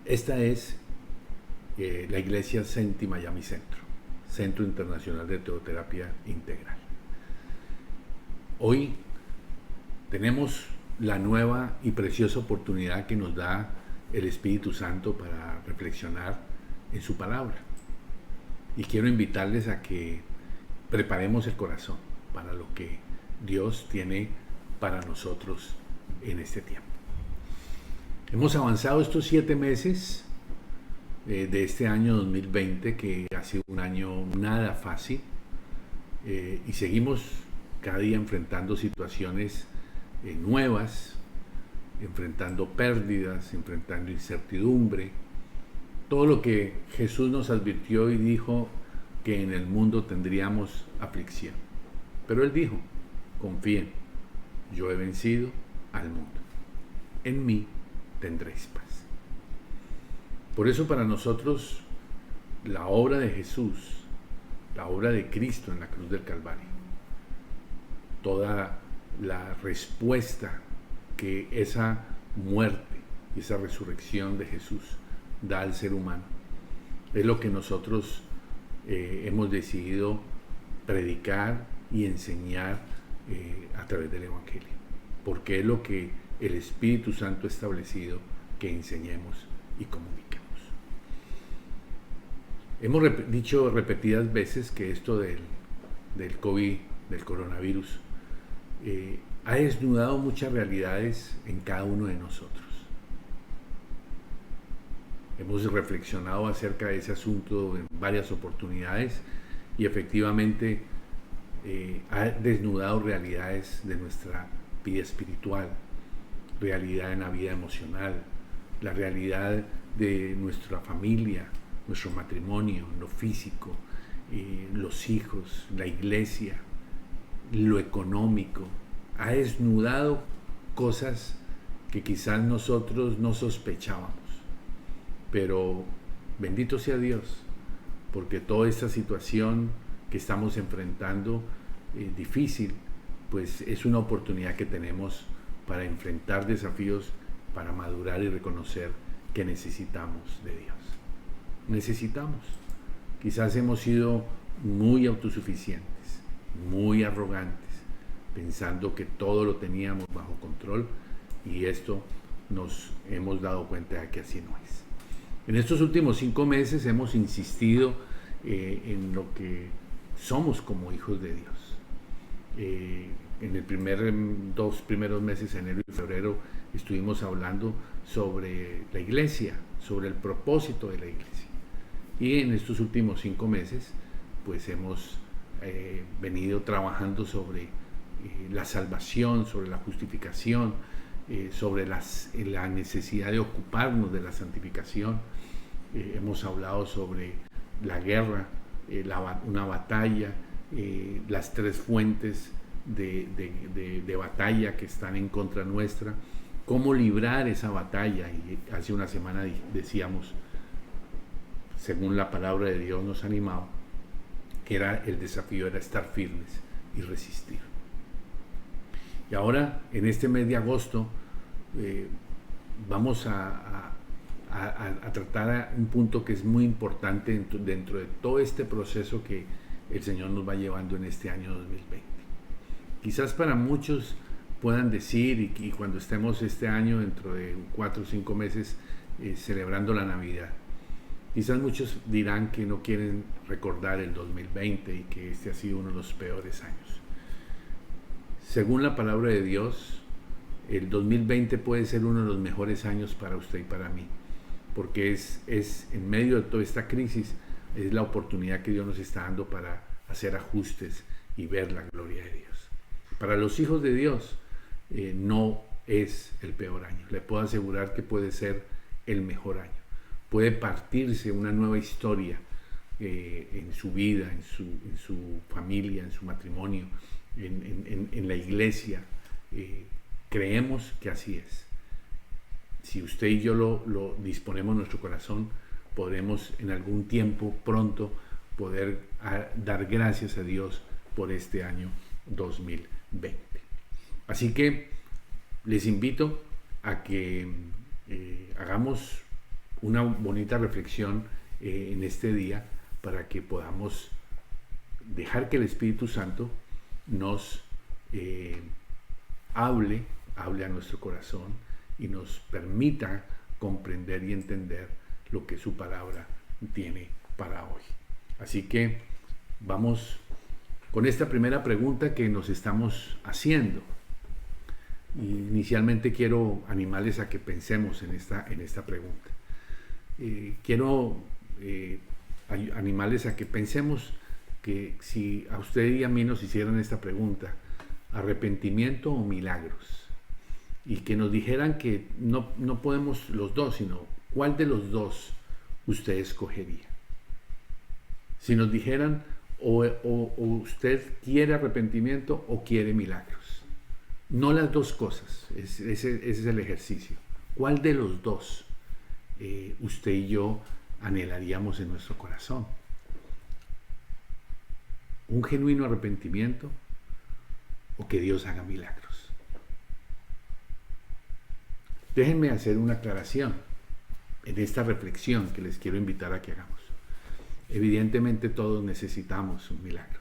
Esta es la iglesia Senti Miami Centro, Centro Internacional de Teoterapia Integral. Hoy tenemos la nueva y preciosa oportunidad que nos da el Espíritu Santo para reflexionar en su palabra. Y quiero invitarles a que preparemos el corazón para lo que Dios tiene para nosotros en este tiempo. Hemos avanzado estos 7 meses de este año 2020, que ha sido un año nada fácil, y seguimos cada día enfrentando situaciones nuevas, enfrentando pérdidas, enfrentando incertidumbre, todo lo que Jesús nos advirtió y dijo que en el mundo tendríamos aflicción. Pero Él dijo: confíen, yo he vencido al mundo, en mí tendréis paz. Por eso para nosotros la obra de Jesús, la obra de Cristo en la cruz del Calvario, toda la respuesta que esa muerte y esa resurrección de Jesús da al ser humano, es lo que nosotros hemos decidido predicar y enseñar a través del Evangelio, porque es lo que el Espíritu Santo ha establecido que enseñemos y comuniquemos. Hemos dicho repetidas veces que esto del COVID, del coronavirus, ha desnudado muchas realidades en cada uno de nosotros. Hemos reflexionado acerca de ese asunto en varias oportunidades y efectivamente ha desnudado realidades de nuestra vida espiritual, realidad en la vida emocional, la realidad de nuestra familia, nuestro matrimonio, lo físico, los hijos, la iglesia, lo económico. Ha desnudado cosas que quizás nosotros no sospechábamos. Pero bendito sea Dios, porque toda esta situación que estamos enfrentando difícil, pues es una oportunidad que tenemos para enfrentar desafíos, para madurar y reconocer que necesitamos de Dios. Necesitamos. Quizás hemos sido muy autosuficientes, muy arrogantes, pensando que todo lo teníamos bajo control, y esto nos hemos dado cuenta de que así no es. En estos últimos 5 meses hemos insistido en lo que somos como hijos de Dios. En el 2 primeros meses, enero y febrero, estuvimos hablando sobre la iglesia, sobre el propósito de la iglesia. Y en estos últimos 5 meses, pues hemos venido trabajando sobre la salvación, sobre la justificación, sobre la necesidad de ocuparnos de la santificación. Hemos hablado sobre la guerra, una batalla, las 3 fuentes de batalla que están en contra nuestra, cómo librar esa batalla. Y hace una semana decíamos, según la palabra de Dios nos animaba, que el desafío era estar firmes y resistir. Y ahora, en este mes de agosto, vamos a tratar un punto que es muy importante dentro de todo este proceso que el Señor nos va llevando en este año 2020. Quizás para muchos puedan decir, y cuando estemos este año, dentro de 4 o 5 meses, celebrando la Navidad, quizás muchos dirán que no quieren recordar el 2020 y que este ha sido uno de los peores años. Según la palabra de Dios, el 2020 puede ser uno de los mejores años para usted y para mí, porque es en medio de toda esta crisis, es la oportunidad que Dios nos está dando para hacer ajustes y ver la gloria de Dios. Para los hijos de Dios, no es el peor año. Le puedo asegurar que puede ser el mejor año. Puede partirse una nueva historia en su vida, en su familia, en su matrimonio, en la iglesia. Creemos que así es. Si usted y yo lo disponemos en nuestro corazón, podremos en algún tiempo pronto poder dar gracias a Dios por este año 2020. Así que les invito a que hagamos una bonita reflexión en este día para que podamos dejar que el Espíritu Santo nos hable a nuestro corazón y nos permita comprender y entender lo que su palabra tiene para hoy. Así que vamos con esta primera pregunta que nos estamos haciendo. Inicialmente quiero animarles a que pensemos en esta pregunta. Quiero animarles a que pensemos que si a usted y a mí nos hicieran esta pregunta, arrepentimiento o milagros, y que nos dijeran que no podemos los dos, sino cuál de los dos usted escogería. Si nos dijeran o usted quiere arrepentimiento o quiere milagros, no las dos cosas, ese es el ejercicio. ¿Cuál de los dos usted y yo anhelaríamos en nuestro corazón? ¿Un genuino arrepentimiento o que Dios haga milagros? Déjenme hacer una aclaración en esta reflexión que les quiero invitar a que hagamos. Evidentemente todos necesitamos un milagro.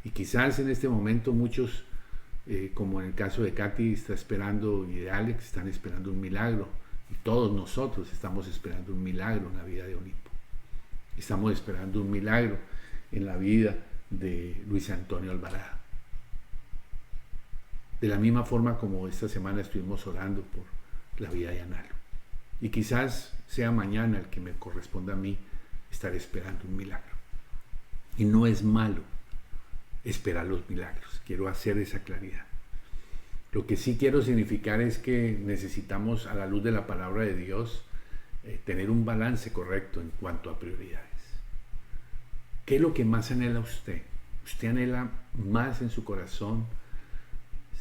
Y quizás en este momento muchos, como en el caso de Katy, está esperando, y de Alex, están esperando un milagro. Y todos nosotros estamos esperando un milagro en la vida de Olimpo. Estamos esperando un milagro en la vida de Luis Antonio Alvarado. De la misma forma como esta semana estuvimos orando por la vida de Analo. Y quizás sea mañana el que me corresponda a mí estar esperando un milagro. Y no es malo esperar los milagros. Quiero hacer esa claridad. Lo que sí quiero significar es que necesitamos, a la luz de la palabra de Dios, tener un balance correcto en cuanto a prioridades. ¿Qué es lo que más anhela usted? ¿Usted anhela más en su corazón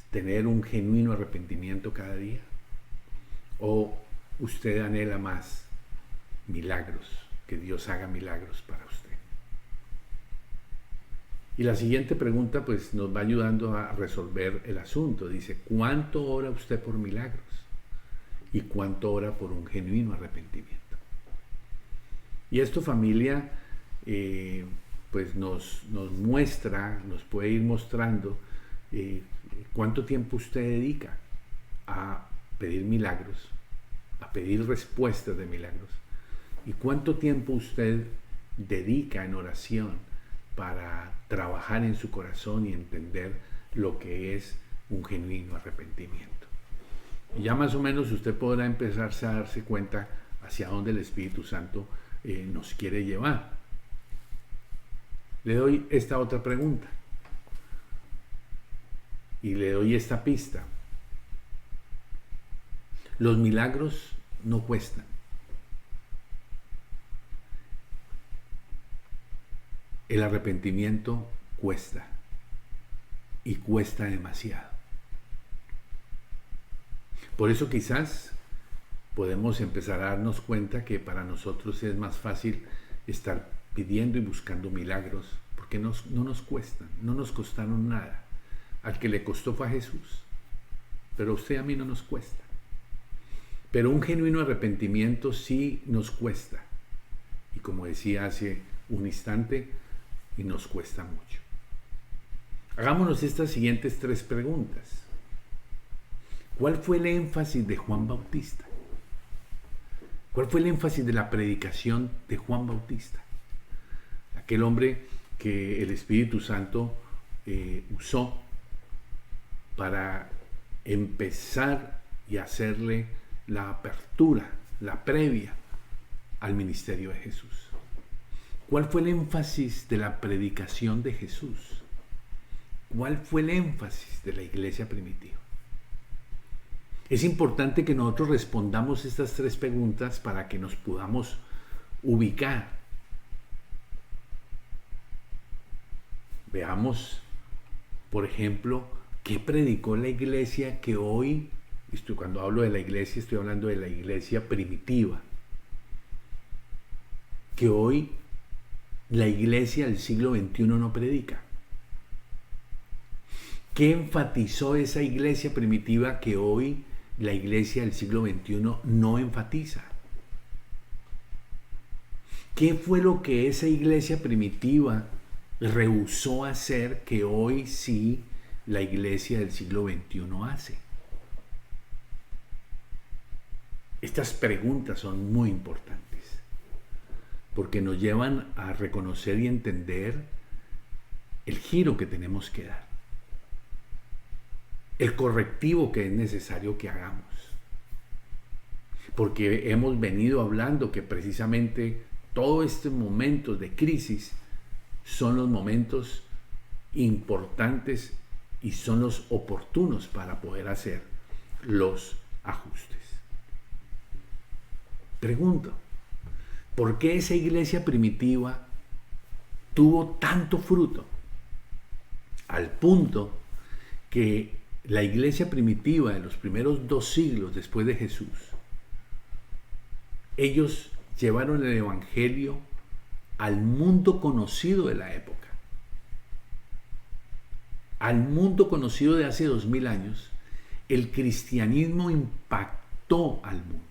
tener un genuino arrepentimiento cada día? ¿O usted anhela más milagros, que Dios haga milagros para usted? Y la siguiente pregunta pues nos va ayudando a resolver el asunto. Dice, ¿cuánto ora usted por milagros? ¿Y cuánto ora por un genuino arrepentimiento? Y esto, familia, pues nos muestra, nos puede ir mostrando cuánto tiempo usted dedica a pedir milagros, a pedir respuestas de milagros, y cuánto tiempo usted dedica en oración para trabajar en su corazón y entender lo que es un genuino arrepentimiento. Y ya más o menos usted podrá empezarse a darse cuenta hacia dónde el Espíritu Santo nos quiere llevar. Le doy esta otra pregunta y le doy esta pista. Los milagros no cuestan. El arrepentimiento cuesta, y cuesta demasiado. Por eso quizás podemos empezar a darnos cuenta que para nosotros es más fácil estar pidiendo y buscando milagros, porque no nos cuestan, no nos costaron nada. Al que le costó fue a Jesús, pero a usted y a mí no nos cuesta. Pero un genuino arrepentimiento sí nos cuesta, y como decía hace un instante, y nos cuesta mucho. Hagámonos estas siguientes tres preguntas. ¿Cuál fue el énfasis de Juan Bautista? ¿Cuál fue el énfasis de la predicación de Juan Bautista? Aquel hombre que el Espíritu Santo usó para empezar y hacerle la apertura, la previa al ministerio de Jesús. ¿Cuál fue el énfasis de la predicación de Jesús? ¿Cuál fue el énfasis de la iglesia primitiva? Es importante que nosotros respondamos estas tres preguntas para que nos podamos ubicar. Veamos, por ejemplo, qué predicó la iglesia que hoy, cuando hablo de la iglesia, estoy hablando de la iglesia primitiva, que hoy la iglesia del siglo XXI no predica. ¿Qué enfatizó esa iglesia primitiva que hoy la iglesia del siglo XXI no enfatiza? ¿Qué fue lo que esa iglesia primitiva rehusó hacer que hoy sí la iglesia del siglo XXI hace? Estas preguntas son muy importantes porque nos llevan a reconocer y entender el giro que tenemos que dar, el correctivo que es necesario que hagamos. Porque hemos venido hablando que precisamente todos estos momentos de crisis son los momentos importantes y son los oportunos para poder hacer los ajustes. Pregunto, ¿por qué esa iglesia primitiva tuvo tanto fruto? Al punto que la iglesia primitiva de los primeros 2 siglos después de Jesús, ellos llevaron el evangelio al mundo conocido de la época, al mundo conocido de hace 2000 años. El cristianismo impactó al mundo.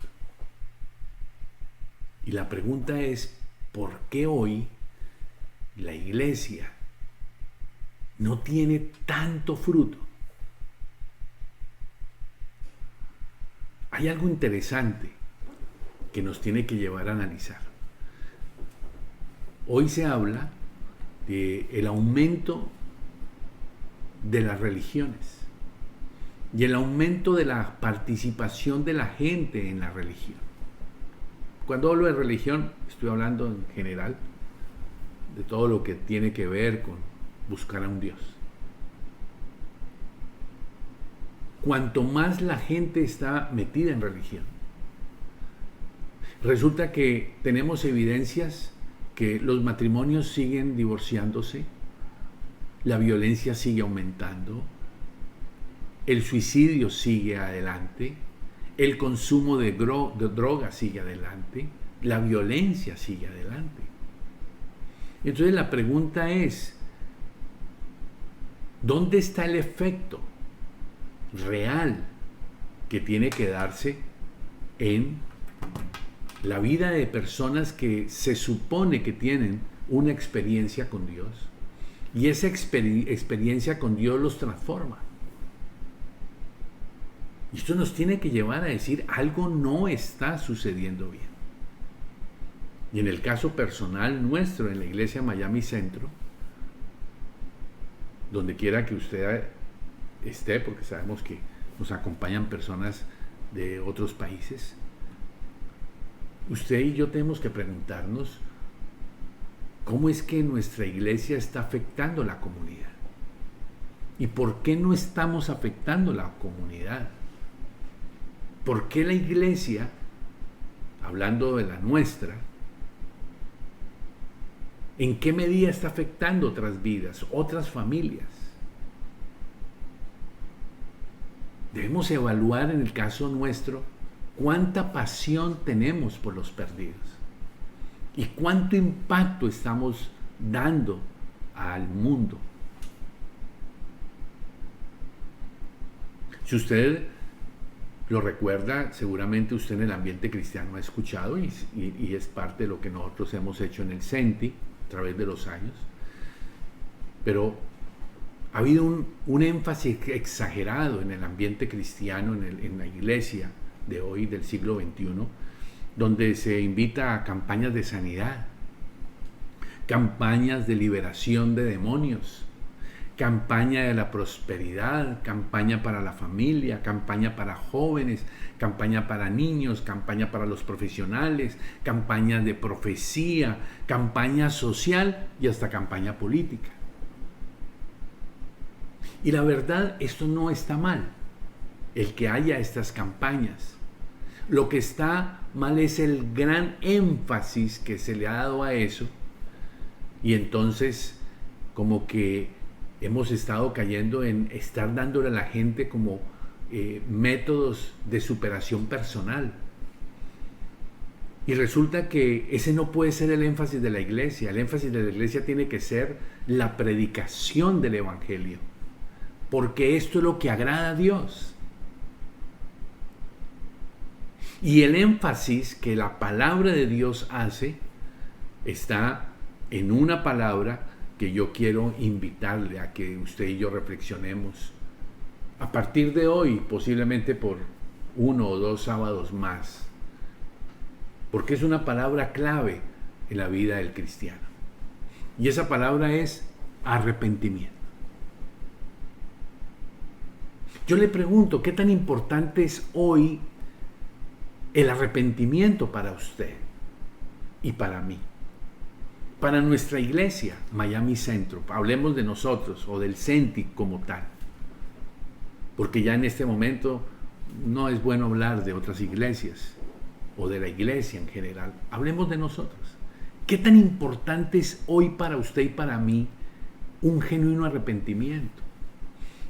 Y la pregunta es, ¿por qué hoy la iglesia no tiene tanto fruto? Hay algo interesante que nos tiene que llevar a analizar. Hoy se habla del aumento de las religiones y el aumento de la participación de la gente en la religión. Cuando hablo de religión, estoy hablando en general de todo lo que tiene que ver con buscar a un Dios. Cuanto más la gente está metida en religión, resulta que tenemos evidencias que los matrimonios siguen divorciándose, la violencia sigue aumentando, el suicidio sigue adelante, el consumo de drogas sigue adelante, la violencia sigue adelante. Entonces la pregunta es, ¿dónde está el efecto real que tiene que darse en la vida de personas que se supone que tienen una experiencia con Dios y esa experiencia con Dios los transforma? Y esto nos tiene que llevar a decir, algo no está sucediendo bien. Y en el caso personal nuestro, en la iglesia Miami Centro, donde quiera que usted esté, porque sabemos que nos acompañan personas de otros países, usted y yo tenemos que preguntarnos cómo es que nuestra iglesia está afectando la comunidad y por qué no estamos afectando la comunidad. ¿Por qué la iglesia, hablando de la nuestra, en qué medida está afectando otras vidas, otras familias? Debemos evaluar en el caso nuestro cuánta pasión tenemos por los perdidos y cuánto impacto estamos dando al mundo. Si usted lo recuerda, seguramente usted en el ambiente cristiano ha escuchado y es parte de lo que nosotros hemos hecho en el CENTI a través de los años, pero ha habido un énfasis exagerado en el ambiente cristiano, en la iglesia de hoy, del siglo XXI, donde se invita a campañas de sanidad, campañas de liberación de demonios, campaña de la prosperidad, campaña para la familia, campaña para jóvenes, campaña para niños, campaña para los profesionales, campaña de profecía, campaña social y hasta campaña política. Y la verdad, esto no está mal, el que haya estas campañas. Lo que está mal es el gran énfasis que se le ha dado a eso, y entonces como que hemos estado cayendo en estar dándole a la gente como métodos de superación personal. Y resulta que ese no puede ser el énfasis de la iglesia. El énfasis de la iglesia tiene que ser la predicación del evangelio, porque esto es lo que agrada a Dios. Y el énfasis que la palabra de Dios hace está en una palabra que yo quiero invitarle a que usted y yo reflexionemos a partir de hoy, posiblemente por 1 o 2 sábados más, porque es una palabra clave en la vida del cristiano. Y esa palabra es arrepentimiento. Yo le pregunto, ¿qué tan importante es hoy el arrepentimiento para usted y para mí? Para nuestra iglesia, Miami Centro, hablemos de nosotros o del CENTIC como tal, porque ya en este momento no es bueno hablar de otras iglesias o de la iglesia en general. Hablemos de nosotros. ¿Qué tan importante es hoy para usted y para mí un genuino arrepentimiento?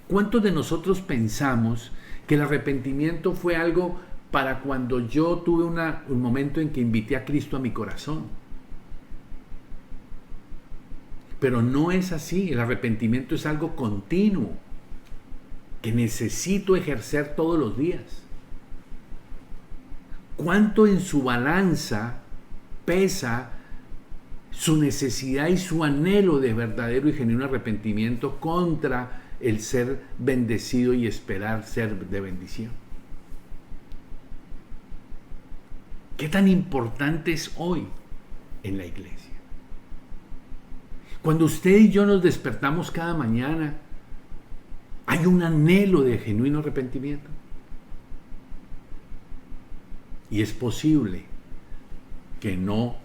¿Cuántos de nosotros pensamos que el arrepentimiento fue algo para cuando yo tuve un momento en que invité a Cristo a mi corazón? Pero no es así. El arrepentimiento es algo continuo que necesito ejercer todos los días. ¿Cuánto en su balanza pesa su necesidad y su anhelo de verdadero y genuino arrepentimiento contra el ser bendecido y esperar ser de bendición? ¿Qué tan importante es hoy en la iglesia? Cuando usted y yo nos despertamos cada mañana, ¿hay un anhelo de genuino arrepentimiento? Y es posible que no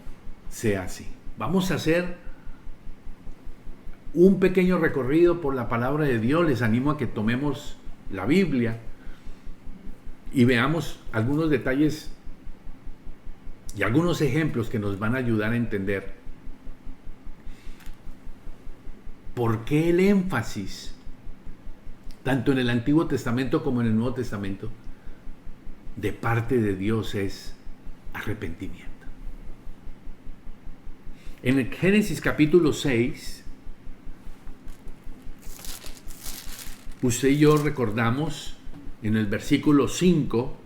sea así. Vamos a hacer un pequeño recorrido por la palabra de Dios. Les animo a que tomemos la Biblia y veamos algunos detalles y algunos ejemplos que nos van a ayudar a entender por qué el énfasis, tanto en el Antiguo Testamento como en el Nuevo Testamento, de parte de Dios es arrepentimiento. En el Génesis capítulo 6, usted y yo recordamos en el versículo 5,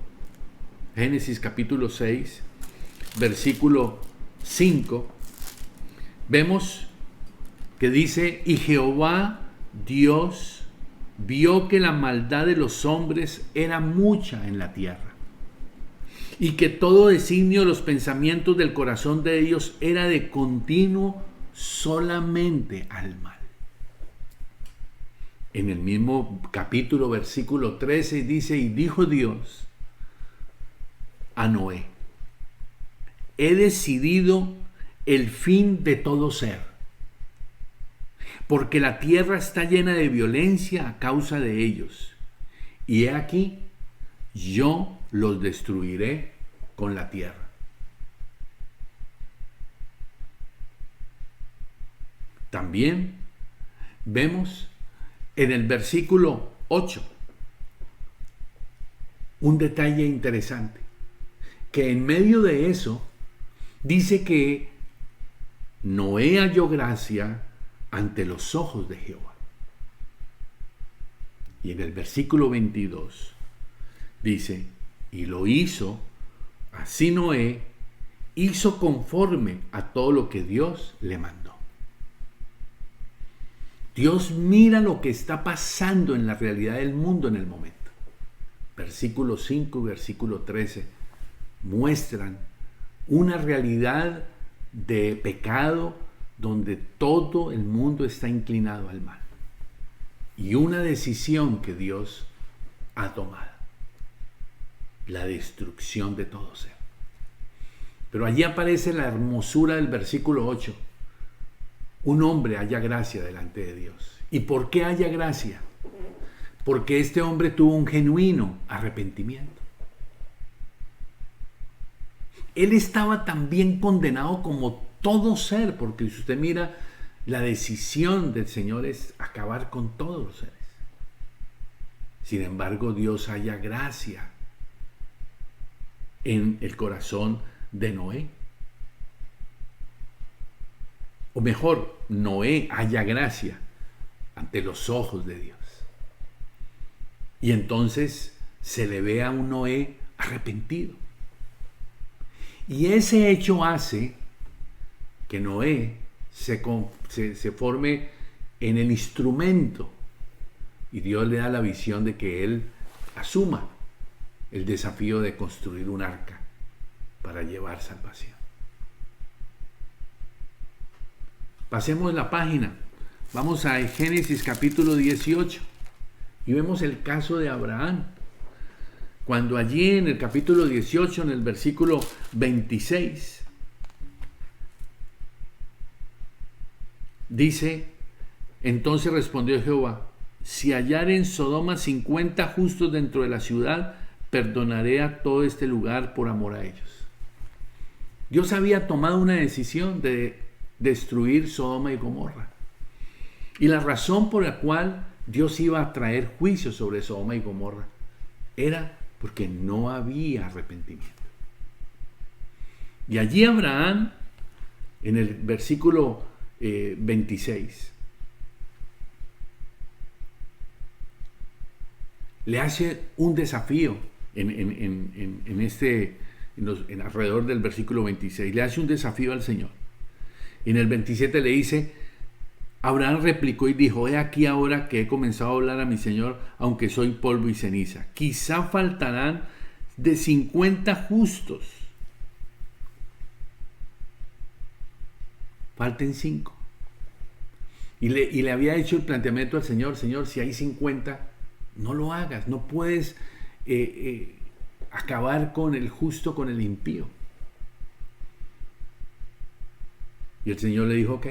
Génesis capítulo 6, versículo 5, vemos que dice: y Jehová Dios vio que la maldad de los hombres era mucha en la tierra, y que todo designio de los pensamientos del corazón de ellos era de continuo solamente al mal. En el mismo capítulo, versículo 13, dice: y dijo Dios a Noé: he decidido el fin de todo ser, porque la tierra está llena de violencia a causa de ellos, y he aquí, yo los destruiré con la tierra. También vemos en el versículo 8 un detalle interesante, que en medio de eso dice que Noé halló gracia ante los ojos de Jehová. Y en el versículo 22 dice: y lo hizo, así Noé hizo conforme a todo lo que Dios le mandó. Dios mira lo que está pasando en la realidad del mundo en el momento. Versículo 5 y versículo 13 muestran una realidad de pecado donde todo el mundo está inclinado al mal, y una decisión que Dios ha tomado: la destrucción de todo ser. Pero allí aparece la hermosura del versículo 8. Un hombre halla gracia delante de Dios. ¿Y por qué halla gracia? Porque este hombre tuvo un genuino arrepentimiento. Él estaba también condenado como todo ser, porque si usted mira, la decisión del Señor es acabar con todos los seres. Sin embargo, Dios halla gracia en el corazón de Noé. O mejor, Noé halla gracia ante los ojos de Dios. Y entonces se le ve a un Noé arrepentido. Y ese hecho hace que Noé se forme en el instrumento, y Dios le da la visión de que él asuma el desafío de construir un arca para llevar salvación. Pasemos la página, vamos a Génesis capítulo 18 y vemos el caso de Abraham. Cuando allí en el capítulo 18, en el versículo 26, dice: entonces respondió Jehová: si hallare en Sodoma 50 justos dentro de la ciudad, perdonaré a todo este lugar por amor a ellos. Dios había tomado una decisión de destruir Sodoma y Gomorra. Y la razón por la cual Dios iba a traer juicio sobre Sodoma y Gomorra era porque no había arrepentimiento. Y allí Abraham, en el versículo 26, le hace un desafío alrededor del versículo 26, le hace un desafío al Señor. En el 27 le dice: Abraham replicó y dijo: he aquí ahora que he comenzado a hablar a mi Señor, aunque soy polvo y ceniza. Quizá faltarán de 50 justos. Falten 5. Y le había hecho el planteamiento al Señor: Señor, si hay 50, no lo hagas. No puedes acabar con el justo, con el impío. Y el Señor le dijo: ok.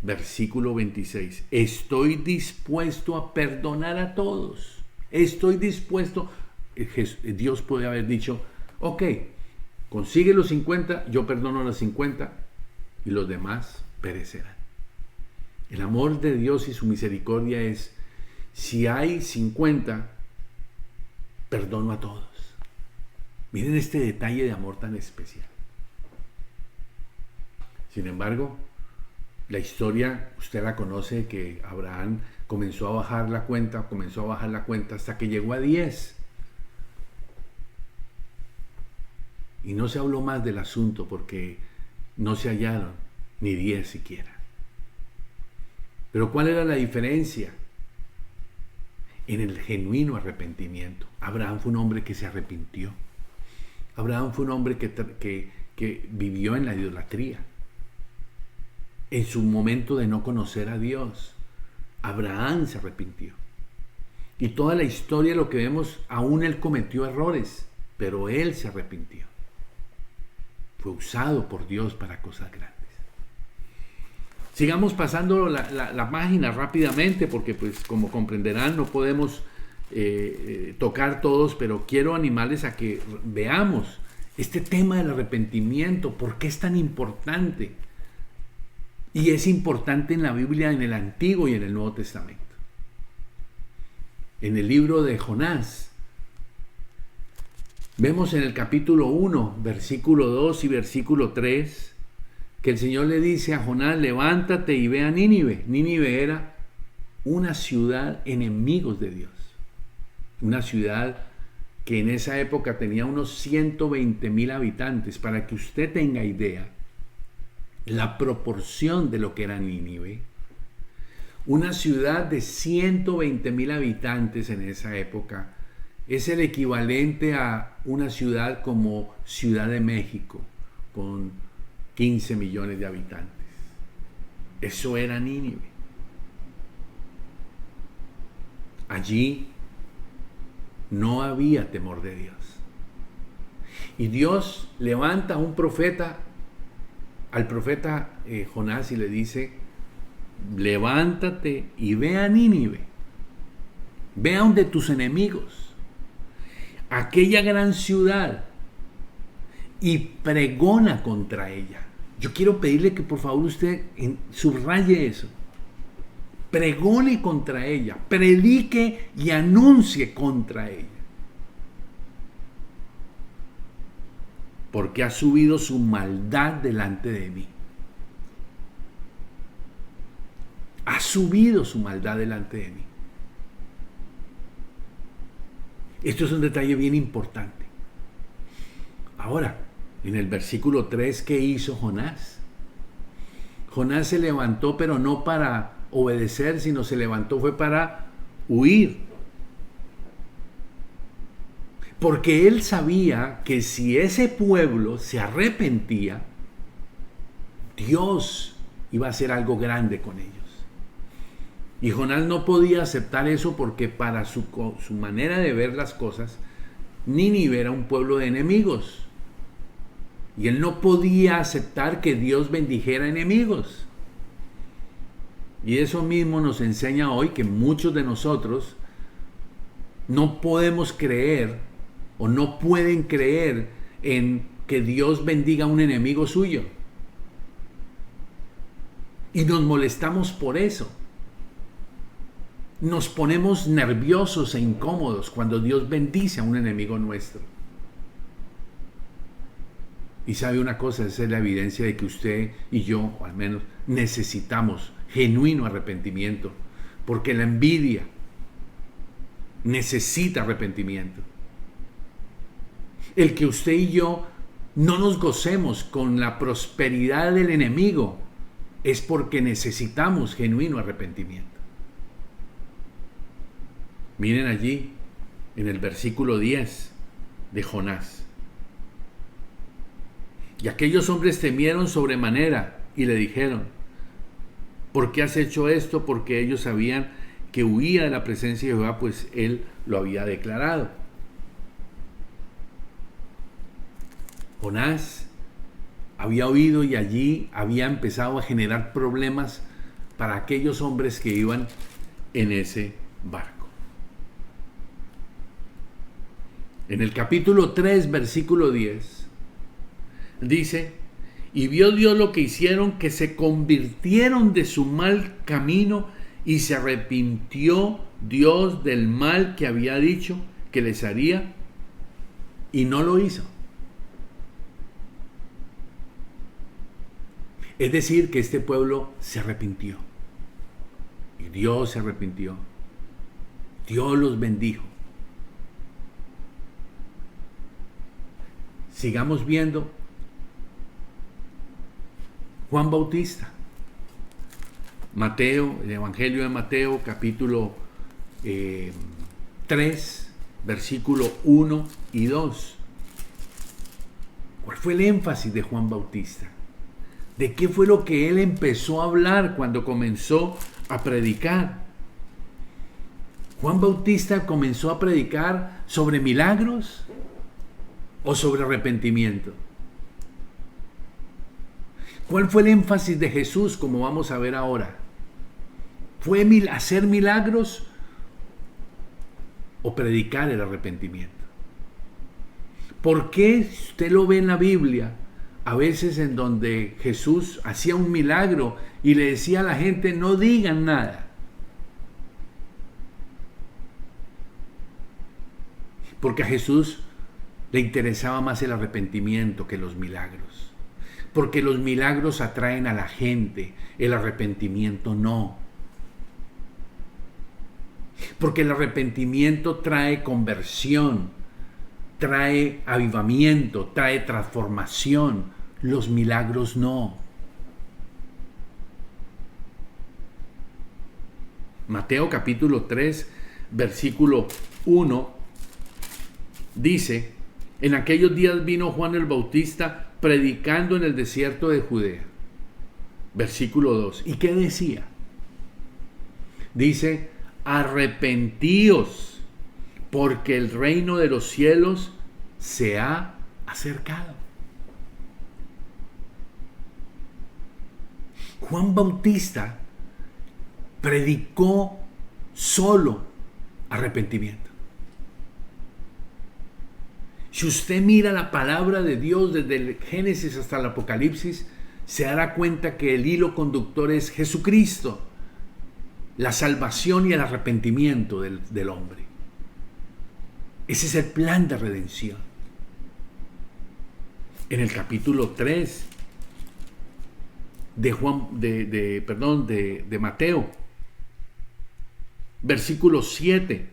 Versículo 26. Estoy dispuesto a perdonar a todos. Estoy dispuesto. Dios puede haber dicho: ok, consigue los 50, yo perdono los 50 y los demás perecerán. El amor de Dios y su misericordia es: si hay 50, perdono a todos. Miren este detalle de amor tan especial. Sin embargo, la historia, usted la conoce, que Abraham comenzó a bajar la cuenta hasta que llegó a 10. Y no se habló más del asunto porque no se hallaron ni 10 siquiera. Pero ¿cuál era la diferencia? En el genuino arrepentimiento. Abraham fue un hombre que se arrepintió. Abraham fue un hombre que vivió en la idolatría. En su momento de no conocer a Dios, Abraham se arrepintió. Y toda la historia, lo que vemos, aún él cometió errores, pero él se arrepintió. Fue usado por Dios para cosas grandes. Sigamos pasando la página rápidamente, porque pues como comprenderán no podemos tocar todos, pero quiero animarles a que veamos este tema del arrepentimiento, por qué es tan importante. Y es importante en la Biblia, en el Antiguo y en el Nuevo Testamento. En el libro de Jonás, vemos en el capítulo 1, versículo 2 y versículo 3, que el Señor le dice a Jonás: levántate y ve a Nínive. Nínive era una ciudad enemigos de Dios. Una ciudad que en esa época tenía unos 120,000 habitantes. Para que usted tenga idea, la proporción de lo que era Nínive. Una ciudad de 120,000 habitantes en esa época es el equivalente a una ciudad como Ciudad de México, con 15 millones de habitantes. Eso era Nínive. Allí no había temor de Dios. Y Dios levanta a un profeta, al profeta Jonás, y le dice: levántate y ve a Nínive, ve a donde tus enemigos, aquella gran ciudad, y pregona contra ella. Yo quiero pedirle que por favor usted subraye eso. Pregone contra ella, predique y anuncie contra ella. Porque ha subido su maldad delante de mí. Ha subido su maldad delante de mí. Esto es un detalle bien importante. Ahora, En el versículo 3, ¿qué hizo Jonás? Jonás se levantó, pero no para obedecer, sino se levantó fue para huir. Porque él sabía que si ese pueblo se arrepentía, Dios iba a hacer algo grande con ellos. Y Jonás no podía aceptar eso porque para su manera de ver las cosas, Nínive era un pueblo de enemigos. Y él no podía aceptar que Dios bendijera enemigos. Y eso mismo nos enseña hoy que muchos de nosotros no podemos creer o no pueden creer en que Dios bendiga a un enemigo suyo. Y nos molestamos por eso. Nos ponemos nerviosos e incómodos cuando Dios bendice a un enemigo nuestro. Y sabe una cosa, esa es la evidencia de que usted y yo, o al menos, necesitamos genuino arrepentimiento. Porque la envidia necesita arrepentimiento. El que usted y yo no nos gocemos con la prosperidad del enemigo es porque necesitamos genuino arrepentimiento. Miren allí, en el versículo 10 de Jonás. Y aquellos hombres temieron sobremanera y le dijeron: ¿por qué has hecho esto? Porque ellos sabían que huía de la presencia de Jehová, pues él lo había declarado. Jonás había oído y allí había empezado a generar problemas para aquellos hombres que iban en ese barco. En el capítulo 3, versículo 10, dice: y vio Dios lo que hicieron, que se convirtieron de su mal camino, y se arrepintió Dios del mal que había dicho que les haría, y no lo hizo. Es decir, que este pueblo se arrepintió. Y Dios se arrepintió. Dios los bendijo. Sigamos viendo Juan Bautista. Mateo, el Evangelio de Mateo, capítulo 3, versículo 1 y 2. ¿Cuál fue el énfasis de Juan Bautista? ¿De qué fue lo que él empezó a hablar cuando comenzó a predicar? Juan Bautista comenzó a predicar sobre milagros o sobre arrepentimiento. ¿Cuál fue el énfasis de Jesús, como vamos a ver ahora? ¿Fue hacer milagros o predicar el arrepentimiento? ¿Por qué usted lo ve en la Biblia? A veces en donde Jesús hacía un milagro y le decía a la gente: no digan nada. Porque a Jesús le interesaba más el arrepentimiento que los milagros. Porque los milagros atraen a la gente, el arrepentimiento no. Porque el arrepentimiento trae conversión, trae avivamiento, trae transformación. Los milagros no. Mateo capítulo 3, versículo 1 dice: en aquellos días vino Juan el Bautista predicando en el desierto de Judea. Versículo 2. ¿Y qué decía? Dice: arrepentíos, porque el reino de los cielos se ha acercado. Juan Bautista predicó solo arrepentimiento. Si usted mira la palabra de Dios desde el Génesis hasta el Apocalipsis, se dará cuenta que el hilo conductor es Jesucristo, la salvación y el arrepentimiento del hombre. Ese es el plan de redención. En el capítulo 3 de Mateo, versículo 7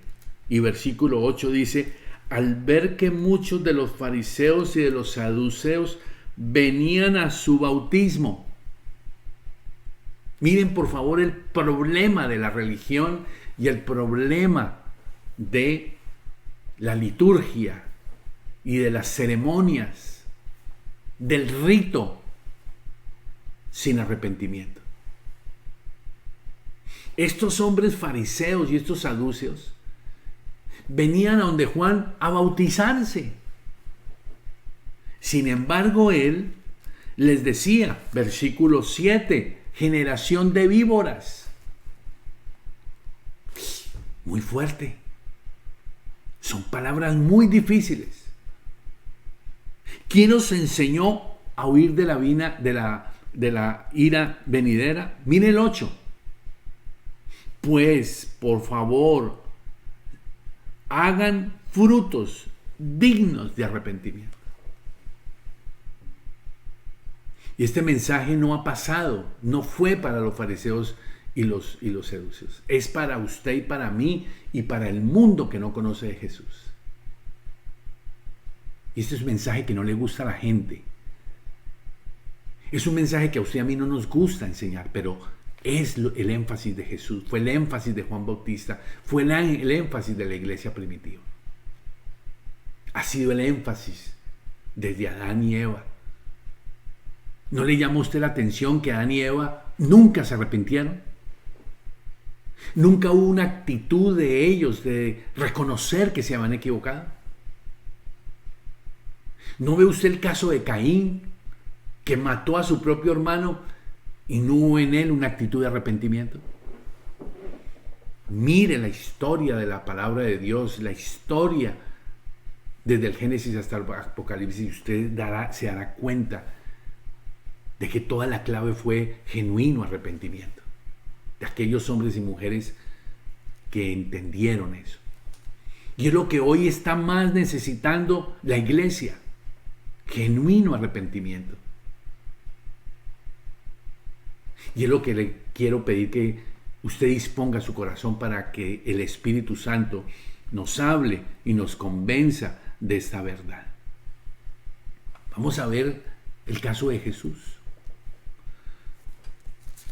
y versículo 8 dice: al ver que muchos de los fariseos y de los saduceos venían a su bautismo. Miren por favor el problema de la religión y el problema de la liturgia y de las ceremonias, del rito sin arrepentimiento. Estos hombres fariseos y estos saduceos venían a donde Juan a bautizarse. Sin embargo, él les decía, versículo 7, generación de víboras. Muy fuerte. Son palabras muy difíciles. ¿Quién os enseñó a huir de la ira venidera? Mire el 8. Pues, por favor, hagan frutos dignos de arrepentimiento. Y este mensaje no ha pasado, no fue para los fariseos y los saduceos. Es para usted y para mí y para el mundo que no conoce de Jesús. Y este es un mensaje que no le gusta a la gente. Es un mensaje que a usted y a mí no nos gusta enseñar, pero es el énfasis de Jesús, fue el énfasis de Juan Bautista, fue el énfasis de la iglesia primitiva. Ha sido el énfasis desde Adán y Eva. ¿No le llama a usted la atención que Adán y Eva nunca se arrepintieron? Nunca hubo una actitud de ellos de reconocer que se habían equivocado. ¿No ve usted el caso de Caín, que mató a su propio hermano y no hubo en él una actitud de arrepentimiento? Mire la historia de la palabra de Dios, la historia desde el Génesis hasta el Apocalipsis, y usted se dará cuenta de que toda la clave fue genuino arrepentimiento, de aquellos hombres y mujeres que entendieron eso. Y es lo que hoy está más necesitando la iglesia, genuino arrepentimiento. Y es lo que le quiero pedir, que usted disponga su corazón para que el Espíritu Santo nos hable y nos convenza de esta verdad. Vamos a ver el caso de Jesús.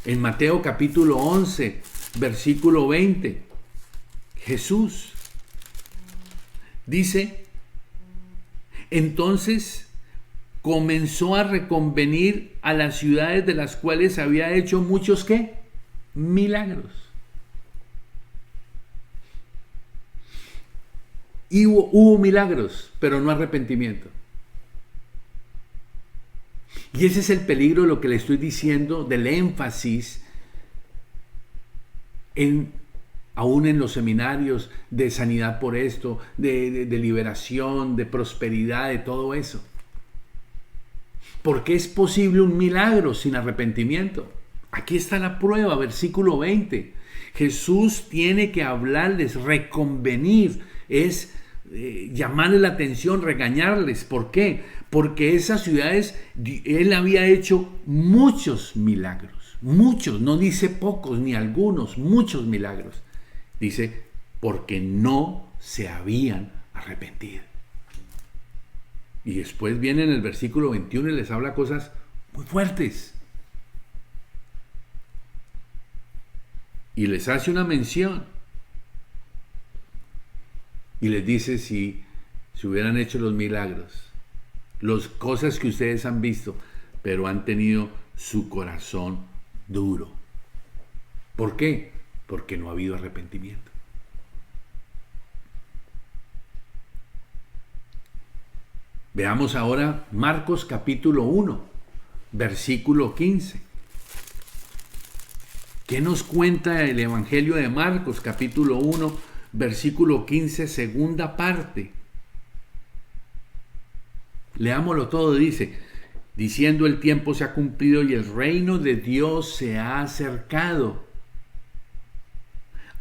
En Mateo capítulo 11, versículo 20, Jesús dice: entonces comenzó a reconvenir a las ciudades de las cuales había hecho muchos, ¿qué? Milagros. Y hubo milagros, pero no arrepentimiento. Y ese es el peligro de lo que le estoy diciendo, del énfasis aún en los seminarios de sanidad por esto, de liberación, de prosperidad, de todo eso. Porque es posible un milagro sin arrepentimiento. Aquí está la prueba, versículo 20. Jesús tiene que hablarles, reconvenir, es llamarles la atención, regañarles. ¿Por qué? Porque esas ciudades, él había hecho muchos milagros. Muchos, no dice pocos ni algunos, muchos milagros. Dice, porque no se habían arrepentido. Y después viene en el versículo 21 y les habla cosas muy fuertes. Y les hace una mención. Y les dice, si hubieran hecho los milagros, las cosas que ustedes han visto, pero han tenido su corazón duro. ¿Por qué? Porque no ha habido arrepentimiento. Veamos ahora Marcos capítulo 1, versículo 15. ¿Qué nos cuenta el Evangelio de Marcos capítulo 1, versículo 15, segunda parte? Leámoslo todo, dice: diciendo, el tiempo se ha cumplido y el reino de Dios se ha acercado.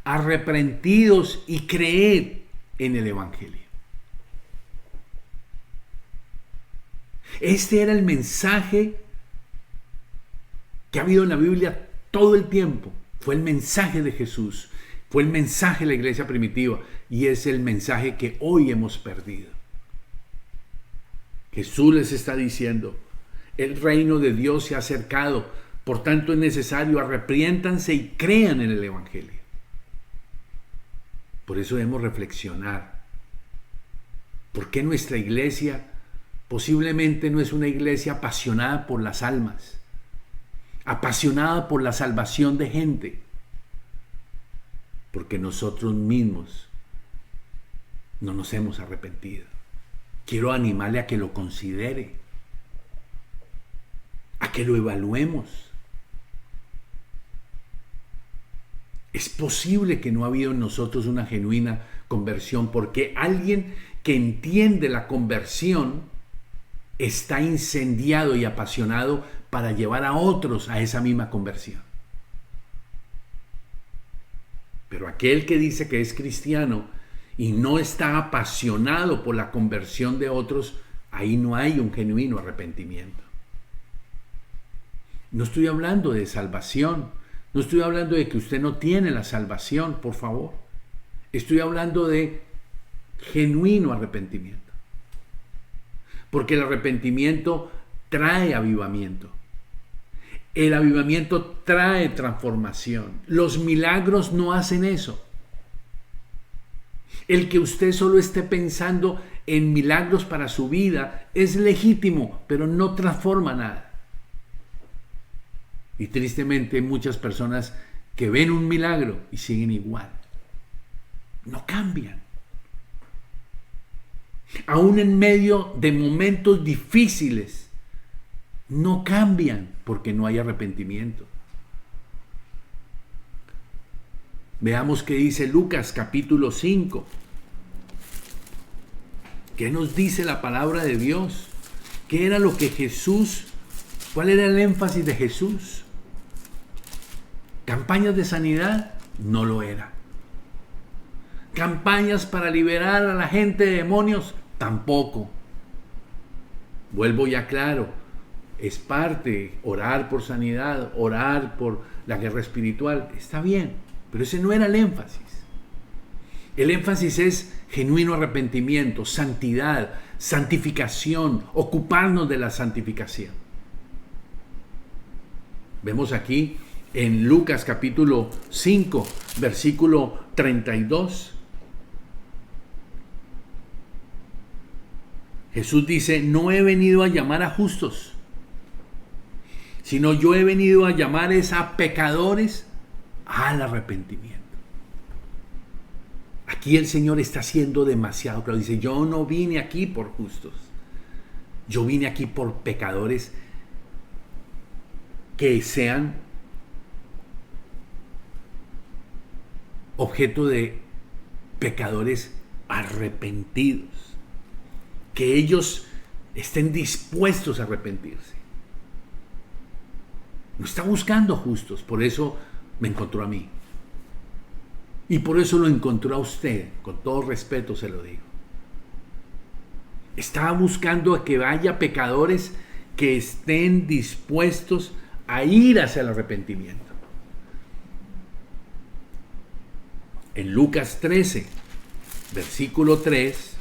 Arrepentidos y creed en el Evangelio. Este era el mensaje que ha habido en la Biblia todo el tiempo. Fue el mensaje de Jesús. Fue el mensaje de la iglesia primitiva y es el mensaje que hoy hemos perdido. Jesús les está diciendo, el reino de Dios se ha acercado, por tanto es necesario arrepiéntanse y crean en el evangelio. Por eso debemos reflexionar. ¿Por qué nuestra iglesia posiblemente no es una iglesia apasionada por las almas, apasionada por la salvación de gente? Porque nosotros mismos no nos hemos arrepentido. Quiero animarle a que lo considere, a que lo evaluemos. Es posible que no ha habido en nosotros una genuina conversión porque alguien que entiende la conversión está incendiado y apasionado para llevar a otros a esa misma conversión. Pero aquel que dice que es cristiano y no está apasionado por la conversión de otros, ahí no hay un genuino arrepentimiento. No estoy hablando de salvación, no estoy hablando de que usted no tiene la salvación, por favor. Estoy hablando de genuino arrepentimiento. Porque el arrepentimiento trae avivamiento. El avivamiento trae transformación. Los milagros no hacen eso. El que usted solo esté pensando en milagros para su vida es legítimo, pero no transforma nada. Y tristemente hay muchas personas que ven un milagro y siguen igual. No cambian. Aún en medio de momentos difíciles, no cambian porque no hay arrepentimiento. Veamos qué dice Lucas capítulo 5. ¿Qué nos dice la palabra de Dios? ¿Qué era lo que Jesús, cuál era el énfasis de Jesús? ¿Campañas de sanidad? No lo era. ¿Campañas para liberar a la gente de demonios? Tampoco. Vuelvo ya claro, es parte, orar por sanidad, orar por la guerra espiritual, está bien, pero ese no era el énfasis. El énfasis es genuino arrepentimiento, santidad, santificación, ocuparnos de la santificación. Vemos aquí en Lucas capítulo 5, versículo 32. Jesús dice, no he venido a llamar a justos, sino yo he venido a llamar a pecadores al arrepentimiento. Aquí el Señor está siendo demasiado claro. Dice, yo no vine aquí por justos, yo vine aquí por pecadores que sean objeto de pecadores arrepentidos, que ellos estén dispuestos a arrepentirse. No está buscando justos, por eso me encontró a mí. Y por eso lo encontró a usted, con todo respeto se lo digo. Estaba buscando a que haya pecadores que estén dispuestos a ir hacia el arrepentimiento. En Lucas 13, versículo 3,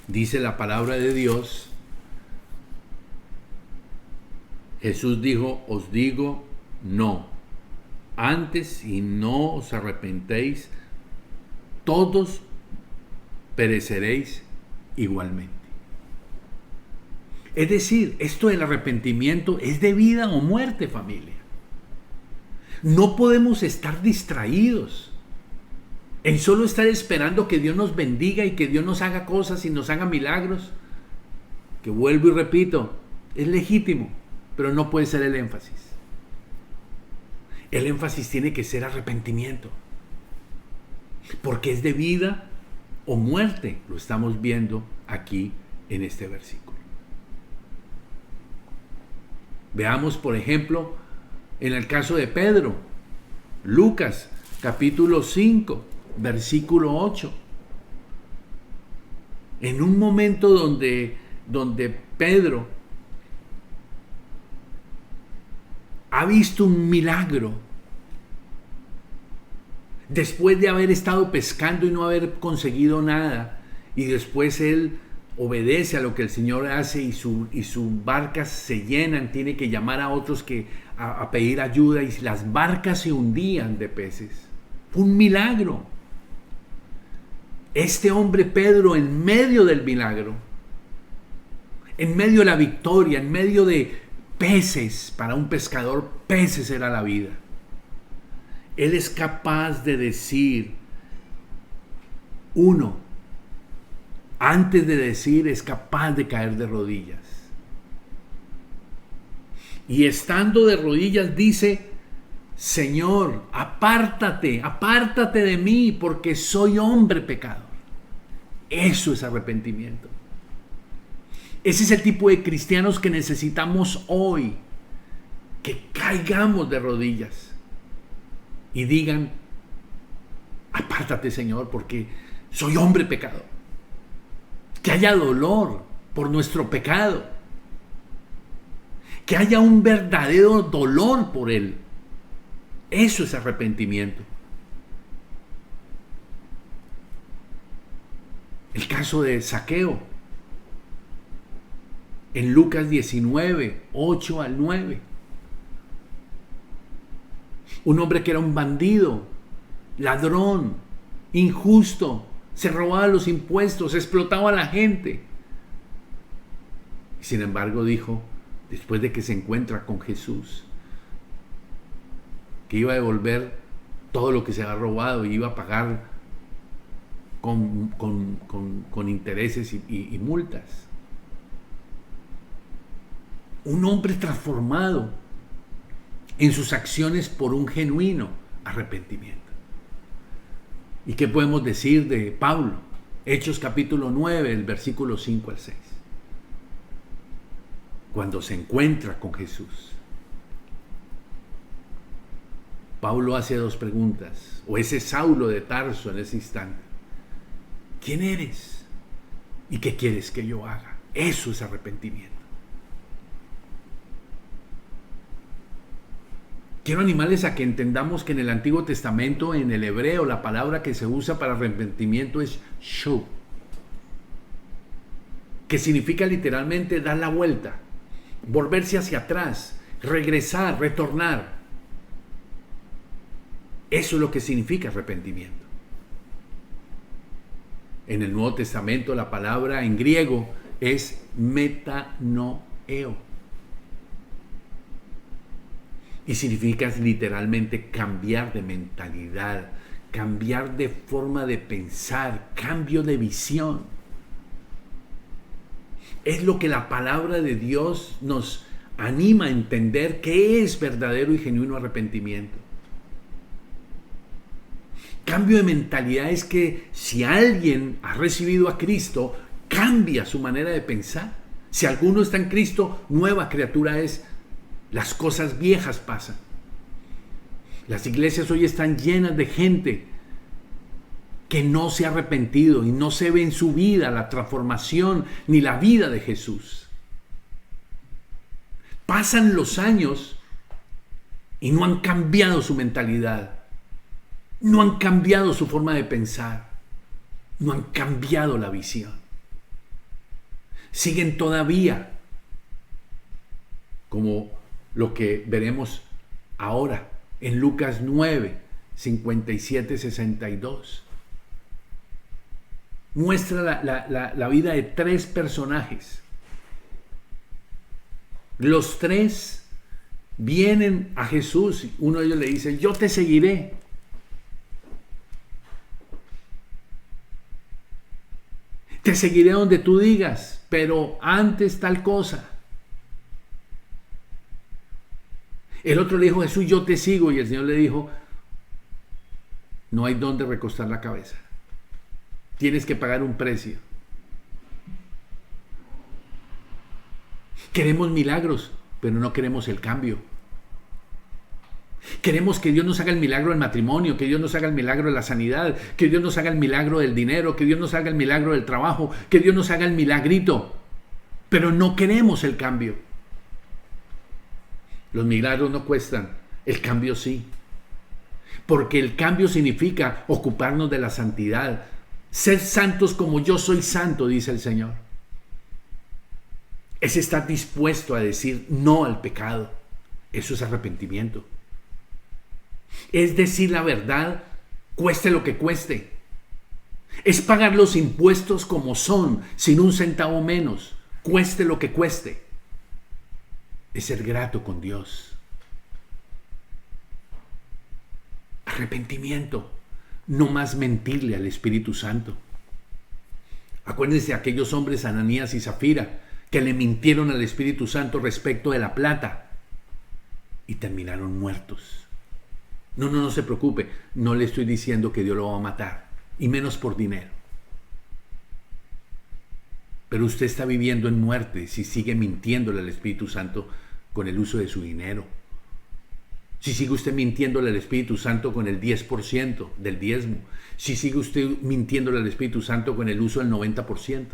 dice la palabra de Dios, Jesús dijo, os digo, no, antes si no os arrepentéis, todos pereceréis igualmente. Es decir, esto del arrepentimiento es de vida o muerte, familia. No podemos estar distraídos en solo estar esperando que Dios nos bendiga y que Dios nos haga cosas y nos haga milagros, que vuelvo y repito, es legítimo, pero no puede ser el énfasis. El énfasis tiene que ser arrepentimiento, porque es de vida o muerte, lo estamos viendo aquí en este versículo. Veamos, por ejemplo, en el caso de Pedro, Lucas capítulo 5, versículo 8. En un momento donde Pedro ha visto un milagro Después de haber estado pescando y no haber conseguido nada, y después él obedece a lo que el Señor hace y sus barcas se llenan, tiene que llamar a otros a pedir ayuda y las barcas se hundían de peces. Fue un milagro. Este hombre Pedro, en medio del milagro, en medio de la victoria, en medio de peces, para un pescador peces era la vida. Él es capaz de decir, antes de decir, es capaz de caer de rodillas. Y estando de rodillas dice, Señor, apártate de mí, porque soy hombre pecador. Eso es arrepentimiento. Ese es el tipo de cristianos que necesitamos hoy, que caigamos de rodillas y digan, apártate, Señor, porque soy hombre pecador. Que haya dolor por nuestro pecado, que haya un verdadero dolor por él. Eso es arrepentimiento. El caso de Zaqueo, en Lucas 19, 8 al 9. Un hombre que era un bandido, ladrón, injusto, se robaba los impuestos, explotaba a la gente. Sin embargo, dijo, después de que se encuentra con Jesús, que iba a devolver todo lo que se había robado y iba a pagar con intereses y multas. Un hombre transformado en sus acciones por un genuino arrepentimiento. ¿Y qué podemos decir de Pablo? Hechos capítulo 9, el versículo 5 al 6. Cuando se encuentra con Jesús, Pablo hace dos preguntas, o ese Saulo de Tarso en ese instante. ¿Quién eres? ¿Y qué quieres que yo haga? Eso es arrepentimiento. Quiero animarles a que entendamos que en el Antiguo Testamento, en el hebreo, la palabra que se usa para arrepentimiento es shuv, que significa literalmente dar la vuelta, volverse hacia atrás, regresar, retornar. Eso es lo que significa arrepentimiento. En el Nuevo Testamento la palabra en griego es metanoeo. Y significa literalmente cambiar de mentalidad, cambiar de forma de pensar, cambio de visión. Es lo que la palabra de Dios nos anima a entender que es verdadero y genuino arrepentimiento. Cambio de mentalidad es que si alguien ha recibido a Cristo, cambia su manera de pensar. Si alguno está en Cristo, nueva criatura es. Las cosas viejas pasan. Las iglesias hoy están llenas de gente que no se ha arrepentido y no se ve en su vida la transformación ni la vida de Jesús. Pasan los años y no han cambiado su mentalidad, no han cambiado su forma de pensar, no han cambiado la visión. Siguen todavía como lo que veremos ahora en Lucas 9, 57, 62. Muestra la vida de tres personajes. Los tres vienen a Jesús. Uno de ellos le dice, yo te seguiré. Te seguiré donde tú digas, pero antes tal cosa. El otro le dijo, Jesús, yo te sigo. Y el Señor le dijo, no hay dónde recostar la cabeza. Tienes que pagar un precio. Queremos milagros, pero no queremos el cambio. Queremos que Dios nos haga el milagro del matrimonio, que Dios nos haga el milagro de la sanidad, que Dios nos haga el milagro del dinero, que Dios nos haga el milagro del trabajo, que Dios nos haga el milagrito. Pero no queremos el cambio. Los milagros no cuestan, el cambio sí. porque el cambio significa ocuparnos de la santidad. Sed santos como yo soy santo, dice el Señor. Es estar dispuesto a decir no al pecado. Eso es arrepentimiento. Es decir la verdad, cueste lo que cueste. Es pagar los impuestos como son, sin un centavo menos, cueste lo que cueste. Es ser grato con Dios. Arrepentimiento, no más mentirle al Espíritu Santo. Acuérdense de aquellos hombres, Ananías y Zafira, que le mintieron al Espíritu Santo respecto de la plata y terminaron muertos. No se preocupe, no le estoy diciendo que Dios lo va a matar, y menos por dinero. Pero usted está viviendo en muerte si sigue mintiéndole al Espíritu Santo con el uso de su dinero. Si sigue usted mintiéndole al Espíritu Santo con el 10% del diezmo. Si sigue usted mintiéndole al Espíritu Santo con el uso del 90%.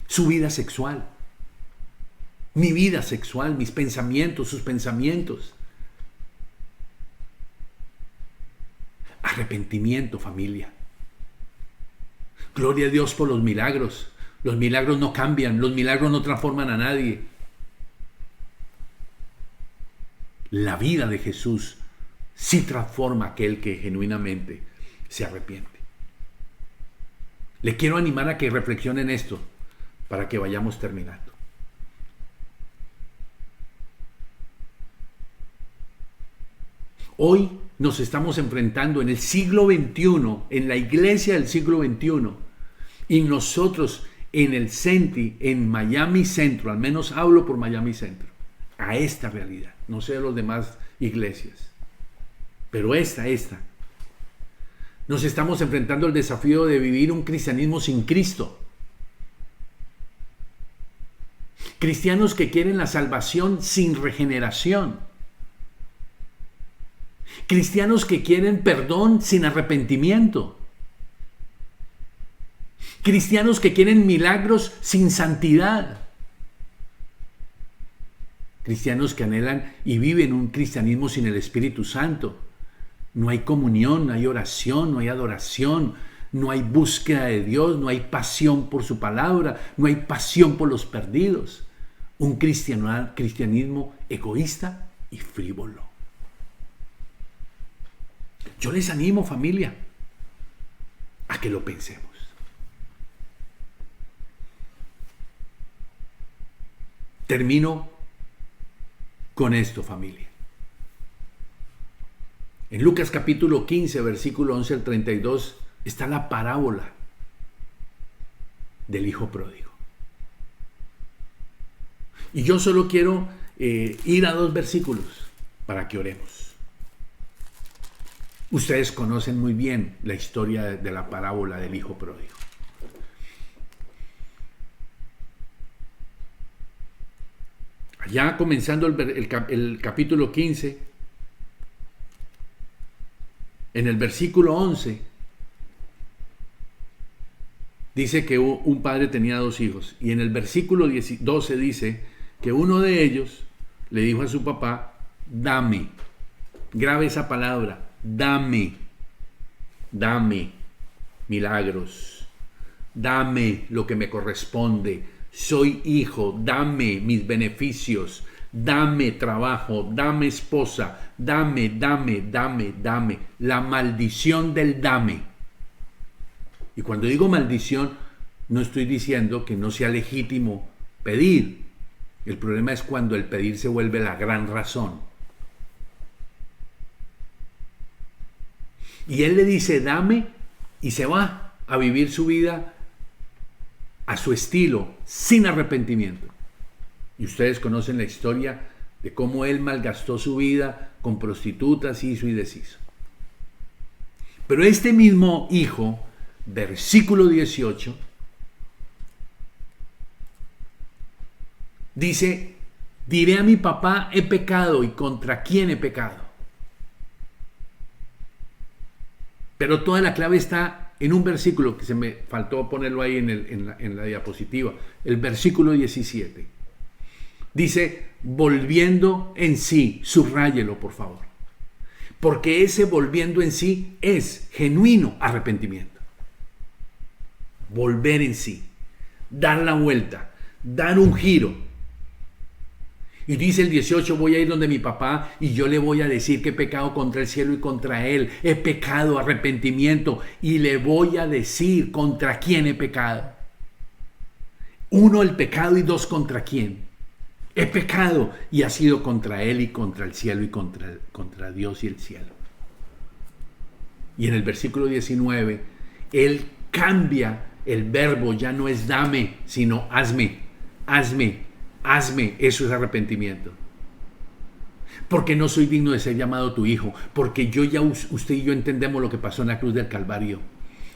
Su vida sexual. Mi vida sexual, mis pensamientos, sus pensamientos. Arrepentimiento, familia. Gloria a Dios por los milagros. Los milagros no cambian, los milagros no transforman a nadie. La vida de Jesús sí transforma a aquel que genuinamente se arrepiente. Le quiero animar a que reflexione en esto para que vayamos terminando. Hoy nos estamos enfrentando en el siglo XXI, en la iglesia del siglo XXI, y nosotros en el CENTI, en Miami Centro, al menos hablo por Miami Centro, a esta realidad. No sé de las demás iglesias, pero esta. Nos estamos enfrentando al desafío de vivir un cristianismo sin Cristo. Cristianos que quieren la salvación sin regeneración. Cristianos que quieren perdón sin arrepentimiento. Cristianos que quieren milagros sin santidad. Cristianos que anhelan y viven un cristianismo sin el Espíritu Santo. No hay comunión, no hay oración, no hay adoración, no hay búsqueda de Dios, no hay pasión por su palabra, no hay pasión por los perdidos. Un cristianismo egoísta y frívolo. Yo les animo, familia, a que lo pensemos. Termino con esto, familia. En Lucas capítulo 15, versículo 11 al 32, está la parábola del hijo pródigo. Y yo solo quiero ir a 2 versículos para que oremos. Ustedes conocen muy bien la historia de la parábola del hijo pródigo. Ya comenzando el capítulo 15, en el versículo 11, dice que un padre tenía 2 hijos. Y en el versículo 12 dice que uno de ellos le dijo a su papá, dame. Grabe esa palabra, dame milagros. Dame lo que me corresponde. Soy hijo, dame mis beneficios, dame trabajo, dame esposa, dame. La maldición del dame. Y cuando digo maldición, no estoy diciendo que no sea legítimo pedir. El problema es cuando el pedir se vuelve la gran razón. Y él le dice, dame, y se va a vivir su vida a su estilo, sin arrepentimiento. Y ustedes conocen la historia de cómo él malgastó su vida con prostitutas, hizo y deshizo. Pero este mismo hijo, versículo 18, dice, diré a mi papá, he pecado, ¿y contra quién he pecado? Pero toda la clave está en un versículo que se me faltó ponerlo ahí en la diapositiva, el versículo 17. Dice, volviendo en sí, subráyelo por favor. Porque ese volviendo en sí es genuino arrepentimiento. Volver en sí, dar la vuelta, dar un giro. Y dice el 18, voy a ir donde mi papá y yo le voy a decir que he pecado contra el cielo y contra él. He pecado, arrepentimiento. Y le voy a decir contra quién he pecado. Uno, el pecado, y dos, contra quién. He pecado y ha sido contra él y contra el cielo y contra Dios y el cielo. Y en el versículo 19, él cambia el verbo, ya no es dame, sino hazme, hazme. Hazme, eso es arrepentimiento. Porque no soy digno de ser llamado tu hijo, porque usted y yo entendemos lo que pasó en la cruz del Calvario.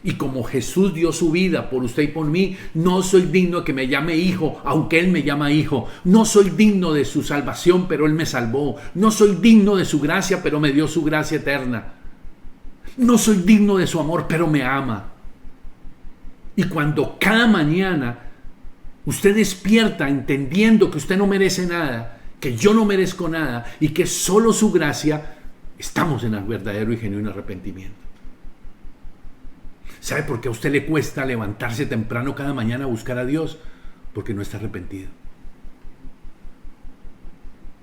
Y como Jesús dio su vida por usted y por mí, no soy digno de que me llame hijo, aunque Él me llama hijo. No soy digno de su salvación, pero Él me salvó. No soy digno de su gracia, pero me dio su gracia eterna. No soy digno de su amor, pero me ama. Y cuando cada mañana usted despierta entendiendo que usted no merece nada, que yo no merezco nada y que solo su gracia, estamos en el verdadero y genuino arrepentimiento. ¿Sabe por qué a usted le cuesta levantarse temprano cada mañana a buscar a Dios? Porque no está arrepentido.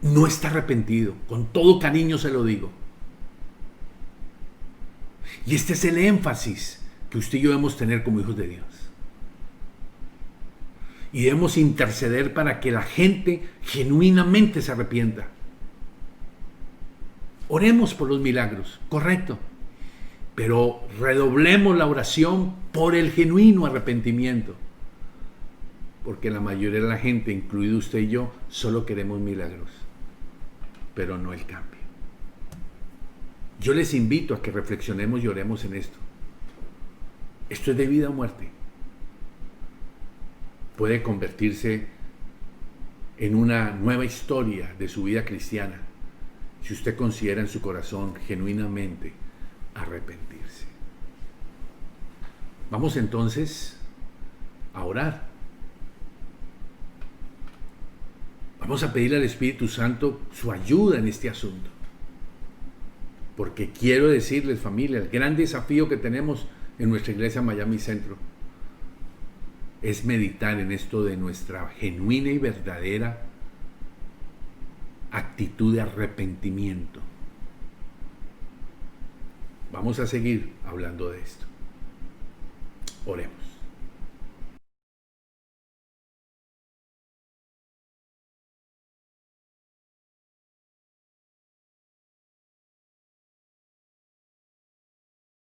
No está arrepentido. Con todo cariño se lo digo. Y este es el énfasis que usted y yo debemos tener como hijos de Dios. Y debemos interceder para que la gente genuinamente se arrepienta. Oremos por los milagros, correcto. Pero redoblemos la oración por el genuino arrepentimiento. Porque la mayoría de la gente, incluido usted y yo, solo queremos milagros, pero no el cambio. Yo les invito a que reflexionemos y oremos en esto. Esto es de vida o muerte. Puede convertirse en una nueva historia de su vida cristiana si usted considera en su corazón genuinamente arrepentirse. Vamos entonces a orar. Vamos a pedirle al Espíritu Santo su ayuda en este asunto. Porque quiero decirles, familia, el gran desafío que tenemos en nuestra iglesia Miami Centro es meditar en esto de nuestra genuina y verdadera actitud de arrepentimiento. Vamos a seguir hablando de esto. Oremos.